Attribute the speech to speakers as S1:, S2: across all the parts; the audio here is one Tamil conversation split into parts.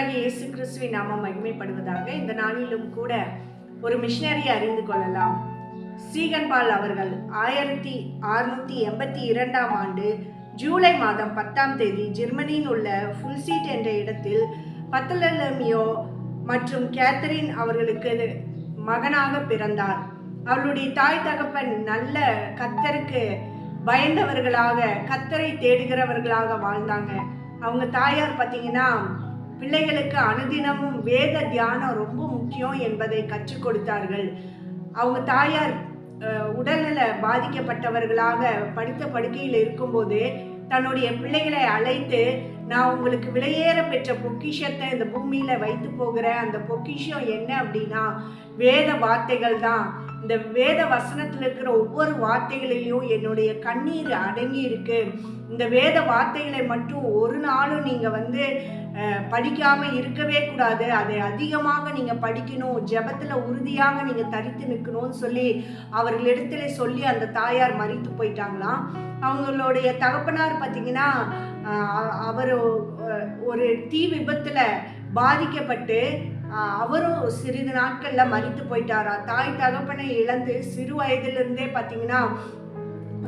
S1: ஆண்டவராகிய இயேசு கிறிஸ்துவின் நாமம் மகிமைப்படுவதாக. இந்த நாளிலும் கூட ஒரு மிஷனரியை அறிந்து கொள்ளலாம். ஸ்டீகன் பால் அவர்கள் 1682 ஆண்டு ஜூலை மாதம் 10ஆம் தேதி ஜெர்மனியில் உள்ள ஃபுல்சீட் என்ற இடத்தில் பர்த்தலமியோ மற்றும் கேத்தரின் அவர்களுக்கு மகனாக பிறந்தார். அவளுடைய தாய் தகப்பன் நல்ல கர்த்தருக்கு பயந்தவர்களாக, கர்த்தரை தேடுகிறவர்களாக வாழ்ந்தாங்க. அவங்க தாயார் பார்த்தீங்கன்னா பிள்ளைகளுக்கு அனுதினமும் வேத தியானம் ரொம்ப முக்கியம் என்பதை கற்றுக் கொடுத்தார்கள். அவங்க தாயார் உடல்நல பாதிக்கப்பட்டவர்களாக படுத்த படுக்கையில் இருக்கும்போது தன்னுடைய பிள்ளைகளை அழைத்து, நான் உங்களுக்கு விலையேற பெற்ற பொக்கிஷத்தை இந்த பூமியில வைத்து போகிறேன். அந்த பொக்கிஷம் என்ன அப்படின்னா வேத வார்த்தைகள் தான். இந்த வேத வசனத்தில் இருக்கிற ஒவ்வொரு வார்த்தைகளிலும் என்னுடைய கண்ணீர் அடங்கி இருக்கு. இந்த வேத வார்த்தைகளை மட்டும் ஒரு நாளும் நீங்க படிக்காம இருக்கவே கூடாது. அதை அதிகமாக நீங்க படிக்கணும். ஜெபத்துல உறுதியாக நீங்க தரித்து நிற்கணும்னு சொல்லி அவர்களிடத்துல சொல்லி அந்த தாயார் மரித்து போயிட்டாங்களாம். அவங்களுடைய தகப்பனார் பார்த்தீங்கன்னா அவர் ஒரு தீ விபத்துல பாதிக்கப்பட்டு அவரும் சிறிது நாட்கள்ல மரித்து போயிட்டாரா. தாய் தகப்பனை இழந்து சிறு வயதிலிருந்தே பார்த்தீங்கன்னா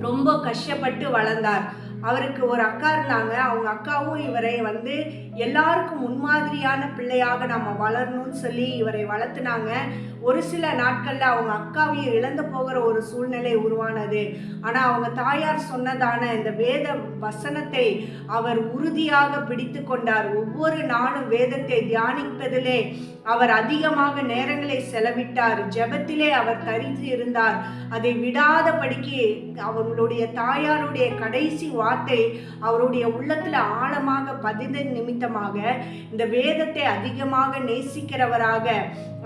S1: ரொம்ப கஷ்டப்பட்டு வளர்ந்தார். அவருக்கு ஒரு அக்கா இருந்தாங்க. அவங்க அக்காவும் இவரை எல்லாருக்கும் முன்மாதிரியான பிள்ளையாக நம்ம வளரணும்னு சொல்லி இவரை வளர்த்துனாங்க. ஒரு சில நாட்கள்ல அவங்க அக்காவையும் இழந்து போகிற ஒரு சூழ்நிலை உருவானது. ஆனா அவங்க தாயார் சொன்னதான இந்த வேத வசனத்தை அவர் உறுதியாக பிடித்து கொண்டார். ஒவ்வொரு நாளும் வேதத்தை தியானிப்பதிலே அவர் அதிகமாக நேரங்களை செலவிட்டார். ஜெபத்திலே அவர் தரித்து இருந்தார். அதை விடாதபடிக்கு அவங்களுடைய தாயாருடைய கடைசி வார்த்தை அவருடைய உள்ளத்துல ஆழமாக பதிந்த நிமித்தமாக இந்த வேதத்தை அதிகமாக நேசிக்கிறவராக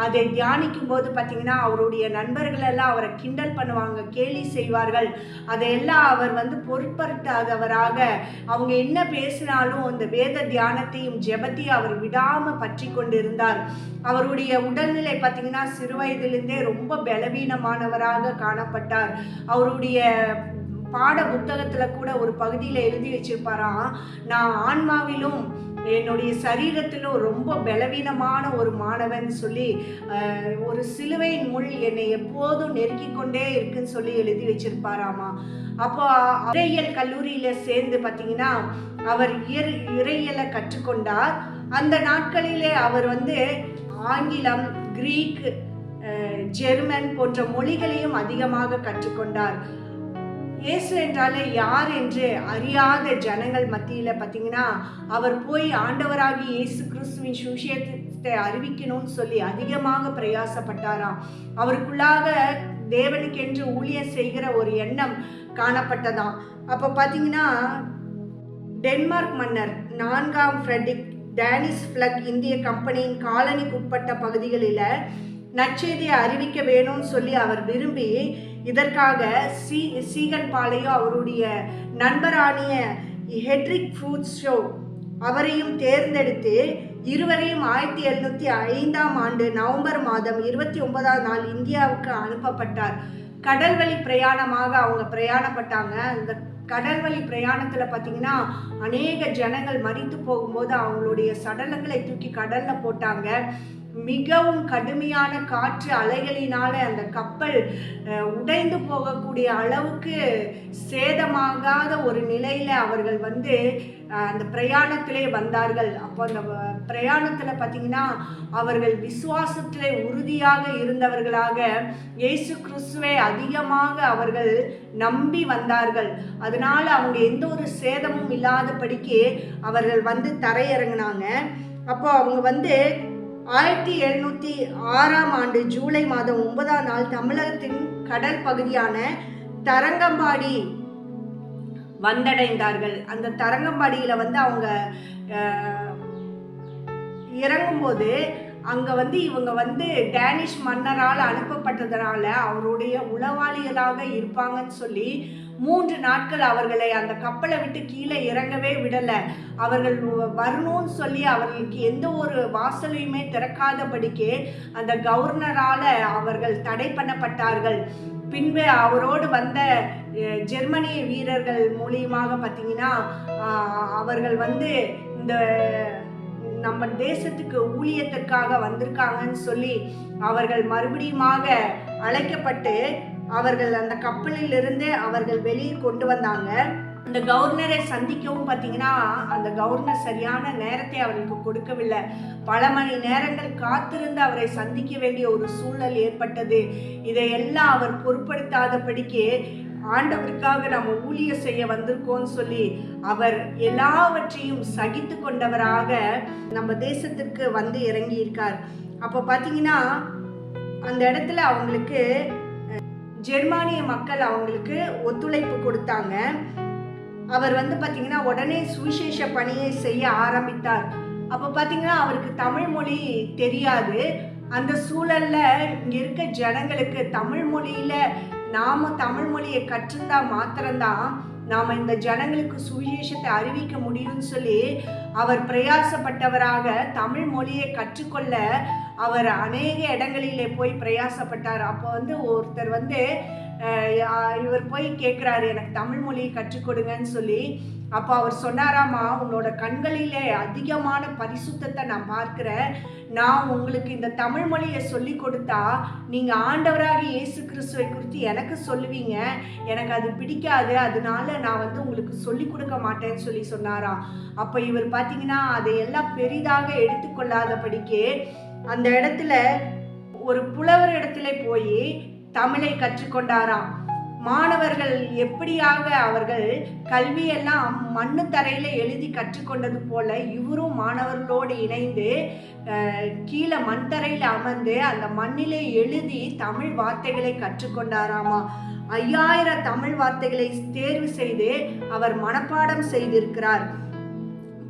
S1: அதை தியானிக்கும் போது பார்த்தீங்கன்னா அவருடைய நண்பர்கள் எல்லாம் அவரை கிண்டல் பண்ணுவாங்க, கேலி செய்வார்கள். அதையெல்லாம் அவர் பொருட்படுத்தாதவராக அவங்க என்ன பேசினாலும் இந்த வேத தியானத்தையும் ஜெபத்தையும் அவர் விடாம பற்றி கொண்டிருந்தார். அவருடைய உடல்நிலை பார்த்தீங்கன்னா சிறு வயதிலிருந்தே ரொம்ப பலவீனமானவராக காணப்பட்டார். அவருடைய பாட புத்தகத்துல கூட ஒரு பகுதியில எழுதி வச்சிருப்பாராம், நான் ஆன்மாவிலும் என்னுடைய சரீரத்திலும் ரொம்ப பலவீனமான ஒரு மாணவன் சொல்லி ஒரு சிலுவையின் முள் என்னை எப்போதும் நெருக்கி கொண்டே இருக்குன்னு சொல்லி எழுதி வச்சிருப்பாராமா. அப்போ இறையியல் கல்லூரியில சேர்ந்து பார்த்தீங்கன்னா அவர் இறையியலை கற்றுக்கொண்டார். அந்த நாட்களிலே அவர் ஆங்கிலம், கிரீக், ஜெர்மன் போன்ற மொழிகளையும் அதிகமாக கற்றுக்கொண்டார். இயேசு என்றாலே யார் என்று அறியாத ஜனங்கள் மத்தியில பார்த்தீங்கன்னா அவர் போய் ஆண்டவராகி இயேசு கிறிஸ்துவின் சுவிசேஷத்தை அறிவிக்கணும்னு சொல்லி அதிகமாக பிரயாசப்பட்டாராம். அவருக்குள்ளாக தேவனுக்கென்று ஊழியம் செய்கிற ஒரு எண்ணம் காணப்பட்டதாம். அப்போ பார்த்தீங்கன்னா டென்மார்க் மன்னர் 4ஆம் ஃப்ரெட்ரிக் டேனிஷ் ஃபிளக் இந்திய கம்பெனியின் காலனிக்கு உட்பட்ட பகுதிகளில் நற்செய்தியை அறிவிக்க வேணும்னு சொல்லி அவர் விரும்பி இதற்காக ஸ்டீகன் பாலையும் அவருடைய நண்பரானிய ஹெட்ரிக் ஃப்ரூட்ஸோ அவரையும் தேர்ந்தெடுத்து இருவரையும் 1705ஆம் ஆண்டு நவம்பர் மாதம் 29ஆம் நாள் இந்தியாவுக்கு அனுப்பப்பட்டார். கடல்வழி பிரயாணமாக அவங்க பிரயாணப்பட்டாங்க. அந்த கடல்வழி பிரயாணத்தில் பார்த்தீங்கன்னா அநேக ஜனங்கள் மரித்து போகும்போது அவங்களுடைய சடலங்களை தூக்கி கடலில் போட்டாங்க. மிகவும் கடுமையான காற்று அலைகளினால அந்த கப்பல் உடைந்து போகக்கூடிய அளவுக்கு சேதமாகாத ஒரு நிலையில அவர்கள் அந்த பிரயாணத்திலே வந்தார்கள். அப்போ அந்த பிரயாணத்தில் பார்த்தீங்கன்னா அவர்கள் விசுவாசத்திலே உறுதியாக இருந்தவர்களாக இயேசு கிறிஸ்துவை அதிகமாக அவர்கள் நம்பி வந்தார்கள். அதனால அவங்க எந்த ஒரு சேதமும் இல்லாதபடிக்கு அவர்கள் தரையிறங்கினாங்க. அப்போ அவங்க 1706ஆம் ஆண்டு ஜூலை மாதம் 9ஆம் நாள் தமிழகத்தின் கடல் பகுதியான தரங்கம்பாடி வந்தடைந்தார்கள். அந்த தரங்கம்பாடியில அவங்க இறங்கும்போது அங்க இவங்க டேனிஷ் மன்னரால் அனுப்பப்பட்டதனால அவருடைய உளவாளிகளாக இருப்பாங்கன்னு சொல்லி 3 நாட்கள் அவர்களை அந்த கப்பலை விட்டு கீழே இறங்கவே விடல. அவர்கள் வரணும்னு சொல்லி அவர்களுக்கு எந்த ஒரு வாசலையுமே திறக்காதபடிக்கு அந்த கவர்னரால அவர்கள் தடை பண்ணப்பட்டார்கள். பின்பு அவரோடு வந்த ஜெர்மனிய வீரர்கள் மூலியமாக பார்த்தீங்கன்னா அவர்கள் இந்த நம்ம தேசத்துக்கு ஊழியத்திற்காக வந்திருக்காங்கன்னு சொல்லி அவர்கள் மறுபடியுமாக அழைக்கப்பட்டு அவர்கள் அந்த கப்பலில் இருந்து அவர்கள் வெளியே கொண்டு வந்தாங்க. அந்த கவர்னரை சந்திக்கவும் பார்த்தீங்கன்னா அந்த கவர்னர் சரியான நேரத்தை அவருக்கு கொடுக்கவில்லை. பல மணி நேரங்கள் காத்திருந்து அவரை சந்திக்க வேண்டிய ஒரு சூழல் ஏற்பட்டது. இதையெல்லாம் அவர் பொருட்படுத்தாதபடிக்கு ஆண்டவருக்காக நம்ம ஊழியம் செய்ய வந்திருக்கோம்னு சொல்லி அவர் எல்லாவற்றையும் சகித்து கொண்டவராக நம்ம தேசத்திற்கு வந்து இறங்கி இருக்கார். அப்போ பார்த்தீங்கன்னா அந்த இடத்துல அவங்களுக்கு ஜெர்மானிய மக்கள் அவங்களுக்கு ஒத்துழைப்பு கொடுத்தாங்க. அவர் வந்து பார்த்தீங்கன்னா உடனே சுவிசேஷ பணியை செய்ய ஆரம்பித்தார். அப்போ பார்த்தீங்கன்னா அவருக்கு தமிழ் மொழி தெரியாது. அந்த சூழல்ல இங்க இருக்க ஜனங்களுக்கு தமிழ் மொழியில நாம தமிழ் மொழியை கற்றுந்தா மாத்திரம்தான் நாம இந்த ஜனங்களுக்கு சுவிசேஷத்தை அறிவிக்க முடியும்னு சொல்லி அவர் பிரயாசப்பட்டவராக தமிழ் மொழியை கற்றுக்கொள்ள அவர் அநேக இடங்களிலே போய் பிரயாசப்பட்டார். அப்போ வந்து ஒருத்தர் வந்து இவர் போய் கேட்குறாரு, எனக்கு தமிழ் மொழியை கற்றுக் கொடுங்கன்னு சொல்லி. அப்போ அவர் சொன்னாராமா, உன்னோட கண்களிலே அதிகமான பரிசுத்தத்தை நான் பார்க்கிறேன். நான் உங்களுக்கு இந்த தமிழ் மொழியை சொல்லி கொடுத்தா நீங்கள் ஆண்டவராக இயேசு கிறிஸ்துவை குறித்து எனக்கு சொல்லுவீங்க. எனக்கு அது பிடிக்காது, அதனால நான் வந்து உங்களுக்கு சொல்லி கொடுக்க மாட்டேன்னு சொல்லி சொன்னாராம். அப்போ இவர் பார்த்தீங்கன்னா அதையெல்லாம் பெரிதாக எடுத்துக்கொள்ளாதபடிக்கு அந்த இடத்துல ஒரு புலவர் இடத்துல போய் தமிழை கற்றுக்கொண்டாராம். மாணவர்கள் எப்படியாக அவர்கள் கல்வியெல்லாம் மண்ணு தரையில எழுதி கற்றுக்கொண்டது போல இவரும் மாணவர்களோடு இணைந்து கீழே மண் தரையில அமர்ந்து அந்த மண்ணிலே எழுதி தமிழ் வார்த்தைகளை கற்றுக்கொண்டாராமா. 5000 தமிழ் வார்த்தைகளை தேர்வு செய்து அவர் மனப்பாடம் செய்திருக்கிறார்.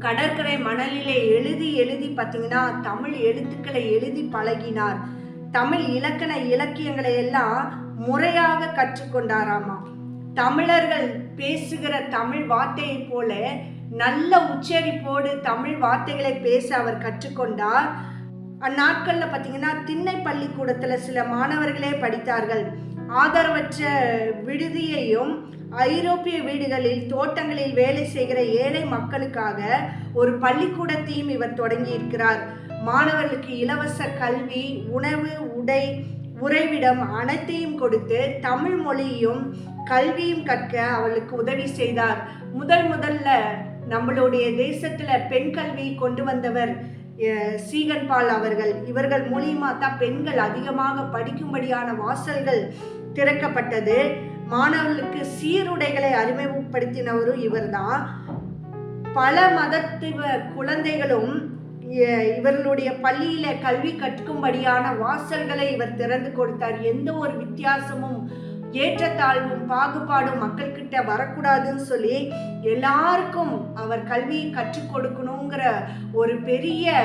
S1: கடற்கரை மணலிலே எழுதி எழுதி பார்த்தீங்கன்னா தமிழ் எழுத்துக்களை எழுதி பழகினார். தமிழ் இலக்கண இலக்கியங்களை எல்லாம் முறையாக கற்றுக்கொண்டாராமா. தமிழர்கள் பேசுகிற தமிழ் வார்த்தையை போல நல்ல உச்சரிப்போடு தமிழ் வார்த்தைகளை பேச அவர் கற்றுக்கொண்டார். அந்நாட்களில் பார்த்தீங்கன்னா திண்ணை பள்ளிக்கூடத்தில் சில மாணவர்களே படித்தார்கள். ஆதரவற்ற விடுதியையும் ஐரோப்பிய வீடுகளில் தோட்டங்களில் வேலை செய்கிற ஏழை மக்களுக்காக ஒரு பள்ளிக்கூடத்தையும் இவர் தொடங்கி இருக்கிறார். மாணவர்களுக்கு இலவச கல்வி, உணவு, உடை, உறைவிடம் அனைத்தையும் கொடுத்து தமிழ் மொழியும் கல்வியும் கற்க அவளுக்கு உதவி செய்தார். முதல்ல நம்மளுடைய தேசத்துல பெண் கல்வி கொண்டு வந்தவர் சீகன் பால் அவர்கள். இவர்கள் மூலியமா தான் பெண்கள் அதிகமாக படிக்கும்படியான வாசல்கள் திறக்கப்பட்டது. மாணவர்களுக்கு சீருடைகளை அறிமுகப்படுத்தினவரும் இவர்தான். பல மதத்து குழந்தைகளும் இவர்களுடைய பள்ளியில கல்வி கற்கும்படியான வாசல்களை இவர் திறந்து கொடுத்தார். எந்த ஒரு வித்தியாசமும் ஏற்றத்தாழ்வும் பாகுபாடும் மக்கள்கிட்ட வரக்கூடாதுன்னு சொல்லி எல்லாருக்கும் அவர் கல்வியை கற்றுக் கொடுக்கணுங்கிற ஒரு பெரிய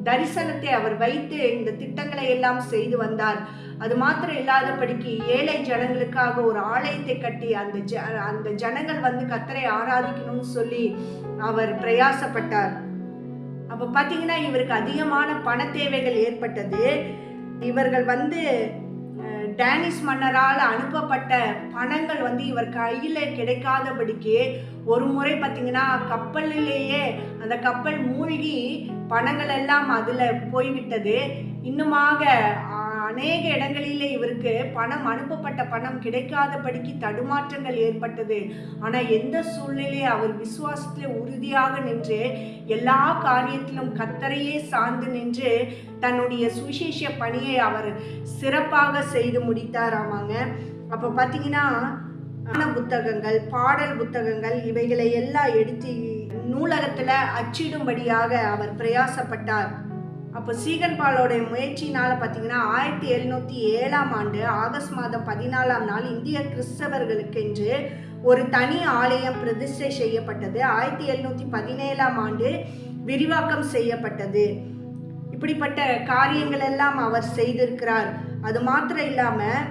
S1: தரிசனத்தை அவர் வைத்து இந்த திட்டங்களை எல்லாம் செய்து வந்தார். அது மாத்திரம் இல்லாதபடிக்கு ஏழை ஜனங்களுக்காக ஒரு ஆலயத்தை கட்டி அந்த ஜனங்கள் வந்து கர்த்தரை ஆராதிக்கணும்னு சொல்லி அவர் பிரயாசப்பட்டார். அப்போ பார்த்தீங்கன்னா இவருக்கு அதிகமான பண தேவைகள் ஏற்பட்டது. இவர்கள் வந்து டேனிஷ் மன்னரால் அனுப்பப்பட்ட பணங்கள் வந்து இவர் கையில் கிடைக்காதபடிக்கு ஒரு முறை பார்த்தீங்கன்னா கப்பலிலேயே அந்த கப்பல் மூழ்கி பணங்கள் எல்லாம் அதில் போய்விட்டது. இன்னுமாக அநேக இடங்களிலே இவருக்கு பணம் அனுப்பப்பட்ட பணம் கிடைக்காதபடிக்கு தடுமாற்றங்கள் ஏற்பட்டது. ஆனால் எந்த சூழ்நிலையே அவர் விசுவாசத்திலே உறுதியாக நின்று எல்லா காரியத்திலும் கர்த்தரையே சார்ந்து நின்று தன்னுடைய சுவிசேஷ பணியை அவர் சிறப்பாக செய்து முடித்தாராமாங்க. அப்போ பார்த்தீங்கன்னா புத்தகங்கள், பாடல் புத்தகங்கள் இவைகளை எல்லாம் எடுத்து நூலகத்தில் அச்சிடும்படியாக அவர் பிரயாசப்பட்டார். அப்போ சீகன் பாலோடைய முயற்சியினால் பார்த்தீங்கன்னா 1707 ஆகஸ்ட் மாதம் 14 இந்திய கிறிஸ்தவர்களுக்கென்று ஒரு தனி ஆலயம் பிரதிஷ்டை செய்யப்பட்டது. 1717 விரிவாக்கம் செய்யப்பட்டது. இப்படிப்பட்ட காரியங்கள் எல்லாம் அவர் செய்திருக்கிறார். அது மாத்திரம் இல்லாமல்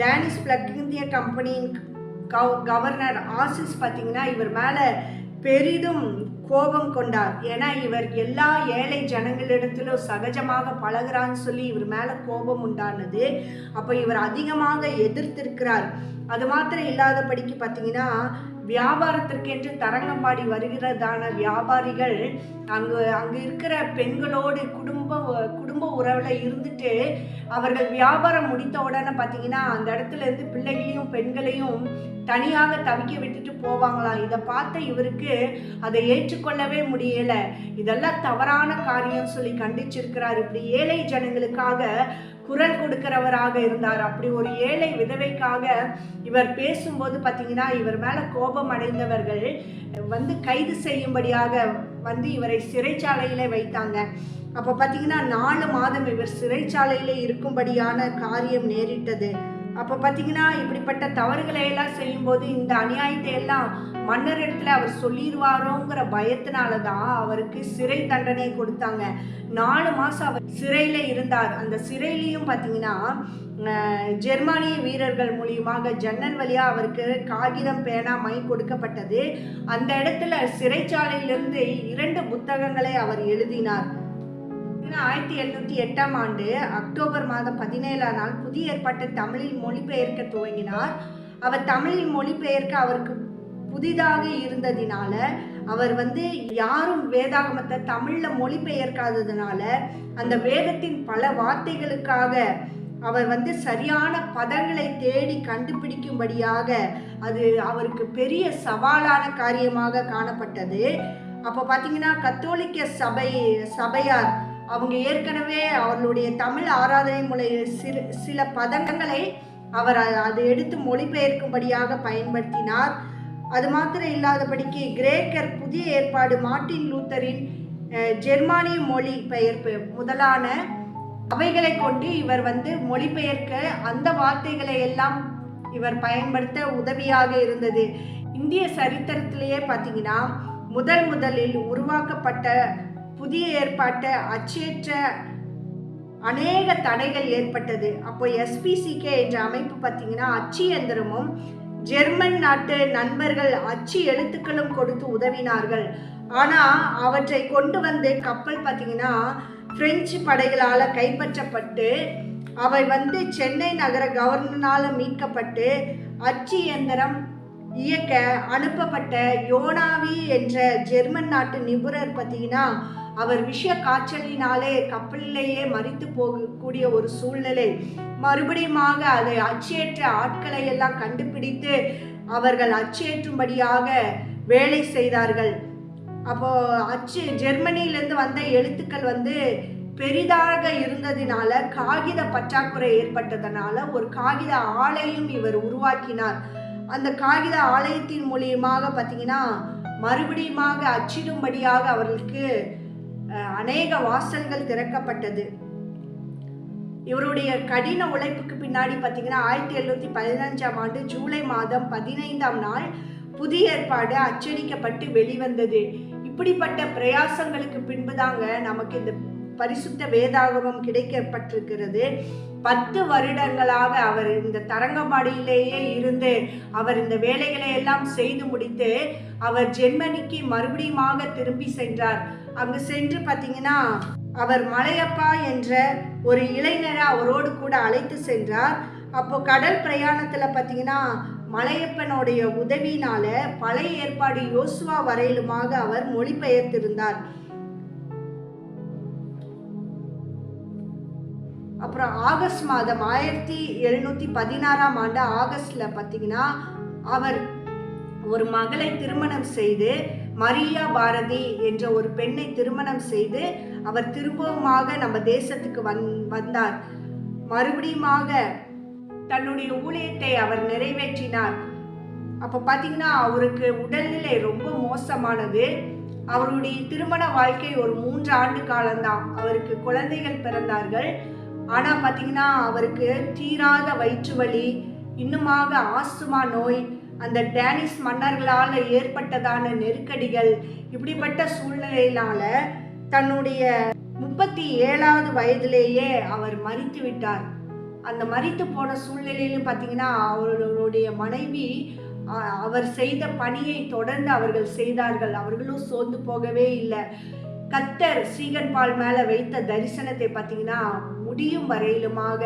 S1: டேனிஷ் பிளக் இந்திய கம்பெனியின் கவர்னர் ஆசிஸ் பார்த்தீங்கன்னா இவர் மேலே பெரிதும் கோபம் கொண்டார். ஏன்னா இவர் எல்லா ஏழை ஜனங்களிடத்திலும் சகஜமாக பழகிறான்னு சொல்லி இவர் மேலே கோபம் உண்டானது. அப்போ இவர் அதிகமாக எதிர்த்திருக்கிறார். அது மாத்திரம் இல்லாதபடிக்கு பார்த்தீங்கன்னா வியாபாரத்திற்கென்று தரங்கம்பாடி வருகிறதான வியாபாரிகள் அங்கு இருக்கிற பெண்களோடு குடும்ப உறவுல இருந்துட்டு அவர்கள் வியாபாரம் முடித்த உடனே பார்த்தீங்கன்னா அந்த இடத்துல இருந்து பிள்ளைகளையும் பெண்களையும் தனியாக தவிக்க விட்டுட்டு போவாங்களாம். இதை பார்த்த இவருக்கு அதை ஏற்றுக்கொள்ளவே முடியல. இதெல்லாம் தவறான காரியம் சொல்லி கண்டிச்சிருக்கிறார். இப்படி ஏழை ஜனங்களுக்காக குரல் கொடுக்கிறவராக இருந்தார். அப்படி ஒரு ஏழை விதவைக்காக இவர் பேசும்போது பார்த்தீங்கன்னா இவர் மேல கோபம் அடைந்தவர்கள் கைது செய்யும்படியாக இவரை சிறைச்சாலையில வைத்தாங்க. அப்போ பார்த்தீங்கன்னா 4 மாதம் இவர் சிறைச்சாலையில இருக்கும்படியான காரியம் நேரிட்டது. அப்போ பார்த்தீங்கன்னா இப்படிப்பட்ட தவறுகளை எல்லாம் செய்யும்போது இந்த அநியாயத்தை எல்லாம் மன்னர் இடத்துல அவர் சொல்லிடுவாரோங்கிற பயத்தினால தான் அவருக்கு சிறை தண்டனை கொடுத்தாங்க. 4 மாதம் அவர் சிறையில இருந்தார். அந்த சிறையிலையும் பார்த்தீங்கன்னா ஜெர்மானிய வீரர்கள் மூலியமாக ஜன்னல் வழியா அவருக்கு காகிதம் பேனா மை கொடுக்கப்பட்டது. அந்த இடத்துல சிறைச்சாலையிலிருந்து 2 புத்தகங்களை அவர் எழுதினார். 1708ஆம் ஆண்டு அக்டோபர் மாதம் 17ஆம் நாள் புதிய ஏற்பாட்டை தமிழில் மொழிபெயர்க்க துவங்கினார். அவர் தமிழில் மொழிபெயர்க்க அவருக்கு புதிதாக இருந்ததினால அவர் யாரும் வேதாகமத்தை தமிழ்ல மொழிபெயர்க்காததுனால அந்த வேதத்தின் பல வார்த்தைகளுக்காக அவர் சரியான பதங்களை தேடி கண்டுபிடிக்கும்படியாக அது அவருக்கு பெரிய சவாலான காரியமாக காணப்பட்டது. அப்போ பார்த்தீங்கன்னா கத்தோலிக்க சபையார் அவங்க ஏற்கனவே அவர்களுடைய தமிழ் ஆராதனை முறை சில பதங்களை அவர் அதை எடுத்து மொழிபெயர்க்கும்படியாக பயன்படுத்தினார். அது மாத்திரம் இல்லாதபடிக்கு கிரேக்கர் புதிய ஏற்பாடு மார்ட்டின் லூத்தரின் ஜெர்மானிய மொழி பெயர்ப்பு முதலான அவைகளை கொண்டு இவர் மொழிபெயர்க்க அந்த வார்த்தைகளை எல்லாம் இவர் பயன்படுத்த உதவியாக இருந்தது. இந்திய சரித்திரத்திலேயே பார்த்தீங்கன்னா முதலில் உருவாக்கப்பட்ட புதிய ஏற்பாட்டை அச்சேற்ற அநேக தடைகள் ஏற்பட்டது. அப்போ SPCK என்ற அமைப்பு பார்த்தீங்கன்னா அச்சு எந்திரமும் ஜெர்மன் நாட்டு நண்பர்கள் அச்சு எழுத்துக்களும் கொடுத்து உதவினார்கள். ஆனால் அவற்றை கொண்டு கப்பல் பார்த்தீங்கன்னா பிரெஞ்சு படைகளால் கைப்பற்றப்பட்டு அவை சென்னை நகர கவர்னரால் மீட்கப்பட்டு அச்சு எந்திரம் இயக்க அனுப்பப்பட்ட யோனாவி என்ற ஜெர்மன் நாட்டு நிபுணர் பார்த்தீங்கன்னா அவர் விஷ காய்ச்சலினாலே கப்பலிலேயே மரித்து போகக்கூடிய ஒரு சூழ்நிலை. மறுபடியுமாக அதை அச்சேற்ற ஆட்களை எல்லாம் கண்டுபிடித்து அவர்கள் அச்சேற்றும்படியாக வேலை செய்தார்கள். அப்போ ஜெர்மனியிலேருந்து வந்த எழுத்துக்கள் பெரிதாக இருந்ததினால காகித பற்றாக்குறை ஏற்பட்டதனால ஒரு காகித ஆலையும் இவர் உருவாக்கினார். அந்த காகித ஆலயத்தின் மூலியமாக பார்த்தீங்கன்னா மறுபடியுமாக அச்சிடும்படியாக அவர்களுக்கு அநேக வாசல்கள் திறக்கப்பட்டது. இவருடைய கடின உழைப்புக்கு பின்னாடி பார்த்தீங்கன்னா 1715ஆம் ஆண்டு ஜூலை மாதம் 15ஆம் நாள் புதிய ஏற்பாடு அச்சடிக்கப்பட்டு வெளிவந்தது. இப்படிப்பட்ட பிரயாசங்களுக்கு பின்புதாங்க நமக்கு இந்த பரிசுத்த வேதாகமம் கிடைக்கப்பட்டிருக்கிறது. 10 வருடங்களாக அவர் இந்த தரங்கம்பாடியிலேயே இருந்து அவர் இந்த வேலைகளை எல்லாம் செய்து முடித்து அவர் ஜெர்மனிக்கு மறுபடியுமாக திரும்பி சென்றார். அங்கு சென்று பார்த்தீங்கன்னா அவர் மலையப்பா என்ற ஒரு இளைஞரை அவரோடு கூட அழைத்து சென்றார். அப்போ கடல் பிரயாணத்தில் பார்த்தீங்கன்னா மலையப்பனுடைய உதவியினால பழைய ஏற்பாடு யோசுவா வரையிலுமாக அவர் மொழிபெயர்த்திருந்தார். அப்புறம் ஆகஸ்ட் மாதம் 1716ஆம் ஆண்டு ஆகஸ்ட்ல பார்த்தீங்கன்னா அவர் ஒரு மகளை திருமணம் செய்து மரியா பாரதி என்ற ஒரு பெண்ணை திருமணம் செய்து அவர் திரும்பவுமாக நம்ம தேசத்துக்கு வந்தார். மறுபடியுமாக தன்னுடைய ஊழியத்தை அவர் நிறைவேற்றினார். அப்போ பார்த்தீங்கன்னா அவருக்கு உடல்நிலை ரொம்ப மோசமானது. அவருடைய திருமண வாழ்க்கை ஒரு 3 ஆண்டு காலம்தான். அவருக்கு குழந்தைகள் பிறந்தார்கள். ஆனால் பார்த்தீங்கன்னா அவருக்கு தீராத வயிற்று வலி, இன்னுமாக ஆஸ்துமா நோய், அந்த டேனிஷ் மன்னர்களால் ஏற்பட்டதான நெருக்கடிகள், இப்படிப்பட்ட சூழ்நிலையினால தன்னுடைய 37வது வயதிலேயே அவர் மரித்து விட்டார். அந்த மரித்து போன சூழ்நிலையிலும் பார்த்தீங்கன்னா அவர்களுடைய மனைவி அவர் செய்த பணியை தொடர்ந்து அவர்கள் செய்தார்கள். அவர்களும் சோர்ந்து போகவே இல்லை. கர்த்தர் சீகன் பால் மேல வைத்த தரிசனத்தை பார்த்தீங்கன்னா முடியும் வரையிலுமாக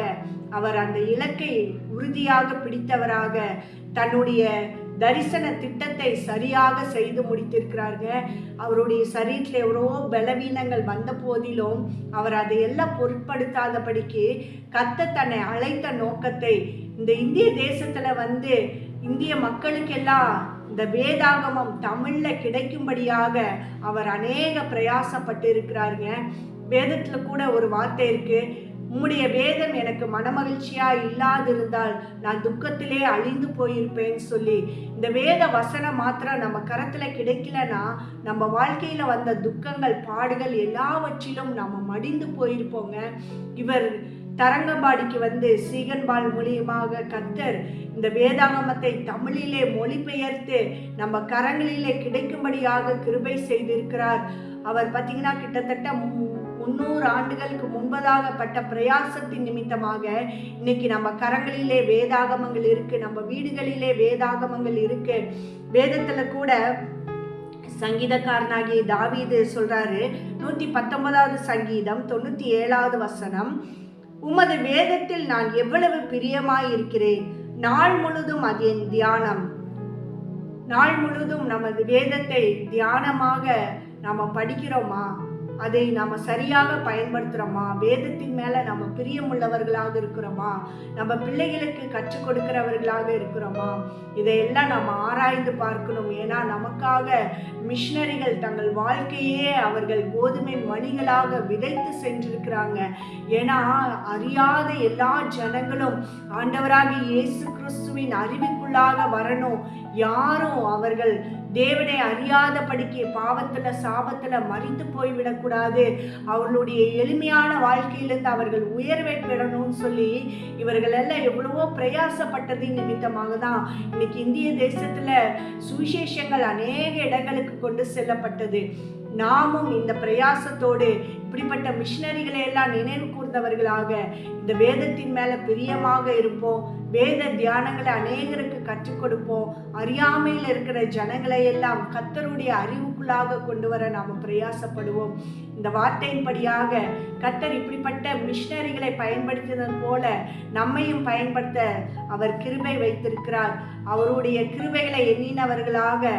S1: அவர் அந்த இலக்கை உறுதியாக பிடித்தவராக தன்னுடைய தரிசன திட்டத்தை சரியாக செய்து முடித்திருக்கிறாருங்க. அவருடைய சரீரத்தில் எவ்வளவோ பலவீனங்கள் வந்த போதிலும் அவர் அதையெல்லாம் பொருட்படுத்தாதபடிக்கு கர்த்தர் தன்னை அழைத்த நோக்கத்தை இந்த இந்திய தேசத்துல இந்திய மக்களுக்கெல்லாம் இந்த வேதாகமம் தமிழ்ல கிடைக்கும்படியாக அவர் அநேக பிரயாசப்பட்டு இருக்கிறாருங்க. வேதத்துல கூட ஒரு வார்த்தை இருக்கு, உம்முடைய வேதம் எனக்கு மனமகிழ்ச்சியா இல்லாதிருந்தால் நான் துக்கத்திலே அழிந்து போயிருப்பேன்னு சொல்லி. இந்த வேத வசனம் மாத்திரம் நம்ம கரத்துல கிடைக்கலன்னா நம்ம வாழ்க்கையில வந்த துக்கங்கள் பாடுகள் எல்லாவற்றிலும் நம்ம மடிந்து போயிருப்போங்க. இவர் தரங்கம்பாடிக்கு சீகன்பால் மூலியமாக கர்த்தர் இந்த வேதாகமத்தை தமிழிலே மொழிபெயர்த்து நம்ம கரங்களிலே கிடைக்கும்படியாக கிருபை செய்திருக்கிறார். அவர் பார்த்தீங்கன்னா கிட்டத்தட்ட 300 ஆண்டுகளுக்கு முன்பதாக பட்ட பிரயாசத்தின் நிமித்தமாக இன்னைக்கு நம்ம கரங்களிலே வேதாகமங்கள் இருக்கு, நம்ம வீடுகளிலே வேதாகமங்கள் இருக்கு. வேதத்துல கூட சங்கீதக்காரனாகிய தாவீது சொல்றாரு, 119வது சங்கீதம் 97வது வசனம், உமது வேதத்தில் நான் எவ்வளவு பிரியமாய் இருக்கிறேன், நாள் முழுதும் அது என் தியானம். நாள் முழுதும் நமது வேதத்தை தியானமாக நாம படிக்கிறோமா? அதை நாம் சரியாக பயன்படுத்துகிறோமா? வேதத்தின் மேலே நம்ம பிரியமுள்ளவர்களாக இருக்கிறோமா? நம்ம பிள்ளைகளுக்கு கற்றுக் கொடுக்கிறவர்களாக இருக்கிறோமா? இதையெல்லாம் நம்ம ஆராய்ந்து பார்க்கணும். ஏன்னா நமக்காக மிஷனரிகள் தங்கள் வாழ்க்கையே அவர்கள் கோதுமை மணிகளாக விதைத்து சென்றிருக்கிறாங்க. ஏன்னா அறியாத எல்லா ஜனங்களும் ஆண்டவராகிய இயேசு கிறிஸ்துவின் அறிவுக்குள்ளாக வரணும். யாரும் அவர்கள் தேவனை அறியாதபடிக்கு பாவத்துல சாபத்துல மரித்து போய்விடக்கூடாது, அவர்களுடைய எளிமையான வாழ்க்கையிலிருந்து அவர்கள் உயர்வை பெறணும்னு சொல்லி இவர்கள் எல்லாம் எவ்வளவோ பிரயாசப்பட்டதின் நிமித்தமாக தான் இன்னைக்கு இந்திய தேசத்துல சுவிசேஷங்கள் அநேக இடங்களுக்கு கொண்டு செல்லப்பட்டது. நாமும் இந்த பிரயாசத்தோடு இப்படிப்பட்ட மிஷனரிகளை எல்லாம் நினைவு கூர்ந்தவர்களாக இந்த வேதத்தின் மேல பிரியமாக இருப்போம். வேத தியானங்களை அநேகருக்கு கற்றுக் கொடுப்போம். அறியாமையில் இருக்கிற ஜனங்களை எல்லாம் கர்த்தருடைய அறிவுக்குள்ளாக கொண்டு வர நாம பிரயாசப்படுவோம். இந்த வார்த்தையின்படியாக கர்த்தர் இப்படிப்பட்ட மிஷனரிகளை பயன்படுத்தியதன் போல நம்மையும் பயன்படுத்த அவர் கிருபை வைத்திருக்கிறார். அவருடைய கிருபைகளை எண்ணினவர்களாக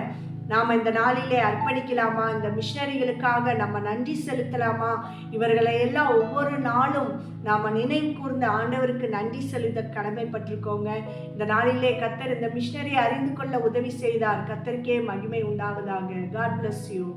S1: நாம் இந்த நாளிலே அர்ப்பணிக்கலாமா? இந்த மிஷனரிகளுக்காக நம்ம நன்றி செலுத்தலாமா? இவர்களை எல்லாம் ஒவ்வொரு நாளும் நாம் நினைவு கூர்ந்த ஆண்டவருக்கு நன்றி செலுத்த கடமைப்பட்டிருக்கோங்க. இந்த நாளிலே கர்த்தர் இந்த மிஷனரியை அறிந்து கொள்ள உதவி செய்தார். கர்த்தருக்கே மகிமை உண்டாவதாக. God bless you.